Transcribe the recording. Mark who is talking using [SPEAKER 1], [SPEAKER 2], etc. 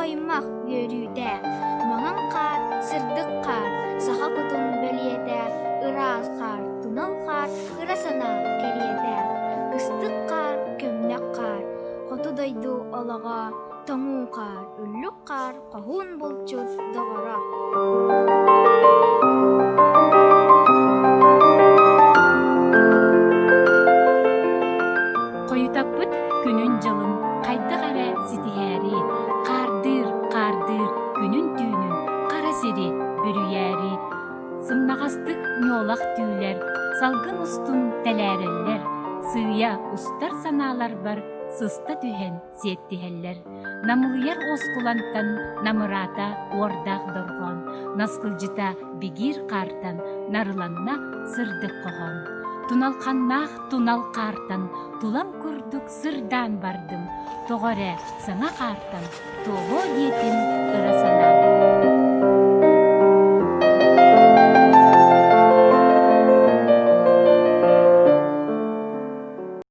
[SPEAKER 1] тоҕоймах үөрүүтэ, маҥаҥ хаар, сырдык хаар, саха кутун бэлиэтэ, ыраас хаар, тунал хаар, ырасана кэриэтэ, ыстык хаар, көмнэк хаар, хоту дойду олоҕо, тоҥуу хаар, үллүк хаар, хоһуун булчут доҕоро.
[SPEAKER 2] Қойутаппыт күнүн жылын қайдақ әрі ситihääри, қардыр күнүн түүнүн қара сири бүрүйääри, сымнағастык ньоолах түүлэр, салгын устун тэлээрэллэр, сыыя устар санаалар бар, сыста түһэн сиэттиһэллэр, намылыяр оскулантан намыраата уордаах доргон, наскылжыта бигир қартан нарыланна сырдык коһон. Туналханнаах тунал қартан, тулам курдук сырдан бардым, тоҕоре саңа қартан, тоҕо диэтин ырасанам.